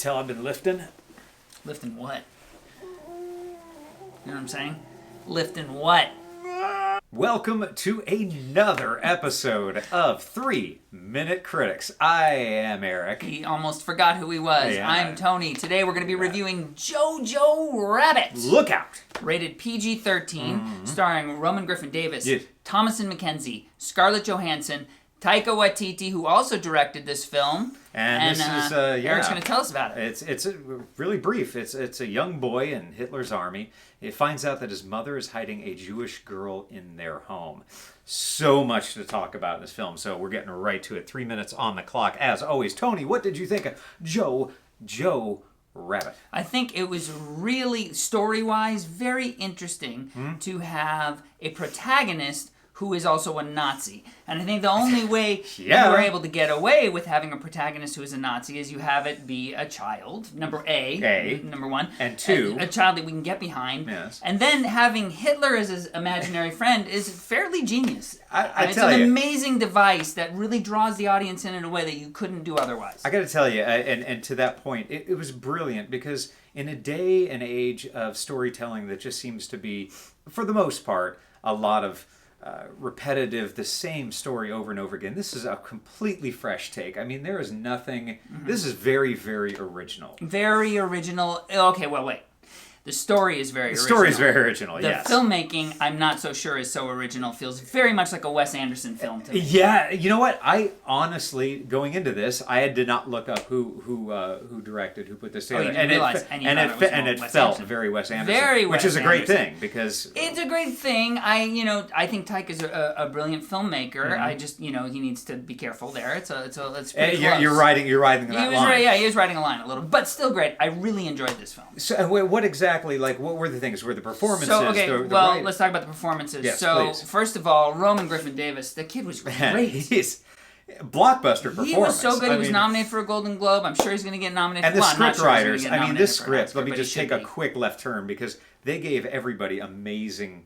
tell I've been lifting? Lifting what? You know what I'm saying? Lifting what? Welcome to another episode of 3-Minute Critics. I am Eric. He almost forgot who he was. Yeah. I'm Tony. Today we're going to be reviewing Jojo Rabbit. Look out! Rated PG-13, starring Roman Griffin Davis, Yes. Thomasin McKenzie, Scarlett Johansson, Taika Waititi, who also directed this film. And this is, Eric's going to tell us about it. It's really brief. It's a young boy in Hitler's army. He finds out that his mother is hiding a Jewish girl in their home. So much to talk about in this film, so we're getting right to it. 3 minutes on the clock. As always, Tony, what did you think of Jojo Rabbit? I think it was really, story-wise, very interesting to have a protagonist who is also a Nazi. And I think the only way you were able to get away with having a protagonist who is a Nazi is you have it be a child, number one. And two. A child that we can get behind. Yes. And then having Hitler as his imaginary friend is fairly genius. I it's tell an you. amazing device that really draws the audience in a way that you couldn't do otherwise. I got to tell you, and to that point, it was brilliant because in a day and age of storytelling that just seems to be, for the most part, a lot of repetitive, the same story over and over again. This is a completely fresh take. I mean, there is nothing. This is very, very original. Very original. Okay, well, wait. The story is very original. The story is very original, the yes. filmmaking, I'm not so sure is so original. Feels very much like a Wes Anderson film to me. Yeah, you know what? I honestly, going into this, I did not look up who directed, who put this together. You didn't realize, and it felt very Wes Anderson, Very which Wes is a great Anderson. thing because It's a great thing. I think Taika's a brilliant filmmaker. I just, he needs to be careful there. It's pretty close. you're riding that line. He was riding a line a little, but still great. I really enjoyed this film. So, what exactly? Like, what were the things? Were the performances? So, okay, writing? let's talk about the performances. Yes, so, please. First of all, Roman Griffin Davis, the kid was great. He's blockbuster performance. He was so good. He was nominated for a Golden Globe. I'm sure he's going to get nominated. And the script writers. I mean, this script. Let me just take a quick left turn because they gave everybody amazing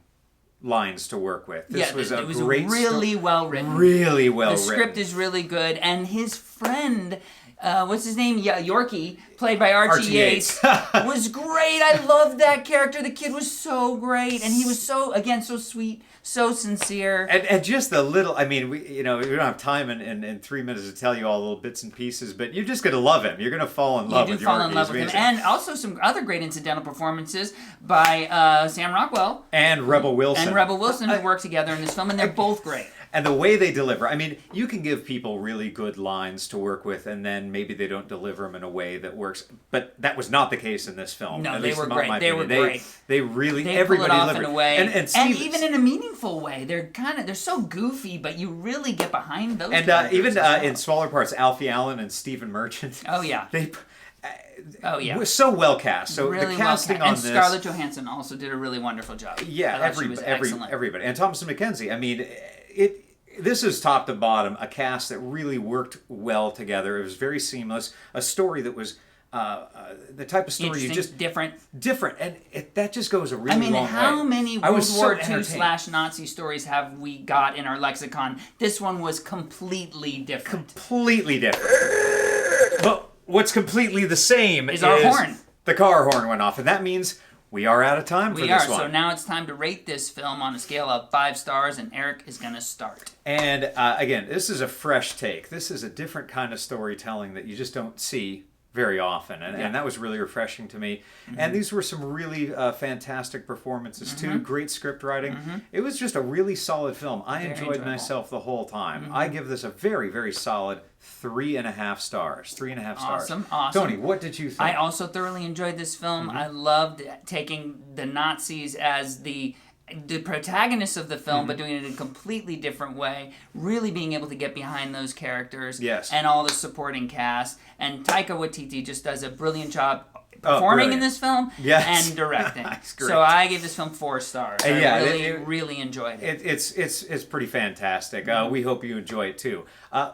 lines to work with. This was a great, really well written. Really well written. The script is really good, and his friend. What's his name? Yorkie, played by Archie Yates, was great. I loved that character. The kid was so great, and he was so sweet, so sincere. And just the little, I mean, we don't have time in 3 minutes to tell you all the little bits and pieces, but you're just going to love him. You're going to fall in love with Yorkie. You do fall in love with him. And also some other great incidental performances by Sam Rockwell. And Rebel Wilson. Who work together in this film, and they're both great. And the way they deliver, I mean, you can give people really good lines to work with, and then maybe they don't deliver them in a way that works. But that was not the case in this film. No, they were great. They really, they everybody pull it off delivered. in a way, and even in a meaningful way. They're so goofy, but you really get behind those. And even in smaller parts, Alfie Allen and Stephen Merchant. Oh yeah. Was so well cast. So really the casting on and this, Scarlett Johansson also did a really wonderful job. Yeah, everybody, and Thomasin McKenzie. I mean, this is top to bottom a cast that really worked well together. It was very seamless. A story that was the type of story you just different, and that just goes a really long way. How many World War II / Nazi stories have we got in our lexicon? This one was completely different. Completely different. But what's completely the same is our horn. The car horn went off, and that means we are out of time for this one. So now it's time to rate this film on a scale of 5 stars, and Eric is going to start. And again, this is a fresh take. This is a different kind of storytelling that you just don't see very often, and that was really refreshing to me. And these were some really fantastic performances too. Great script writing. It was just a really solid film. I enjoyed myself the whole time. I give this a very, very solid 3.5 stars. 3.5 stars. Awesome. Tony, what did you think? I also thoroughly enjoyed this film. I loved taking the Nazis as the protagonists of the film, but doing it in a completely different way, really being able to get behind those characters and all the supporting cast. And Taika Waititi just does a brilliant job performing in this film and directing. So I gave this film 4 stars. I really enjoyed it. It's pretty fantastic. We hope you enjoy it too.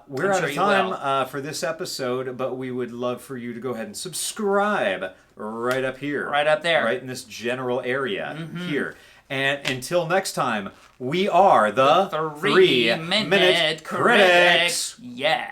We're out of time for this episode, but we would love for you to go ahead and subscribe right up here. Right up there. Right in this general area here. And until next time, we are the 3-Minute Critics. Yeah.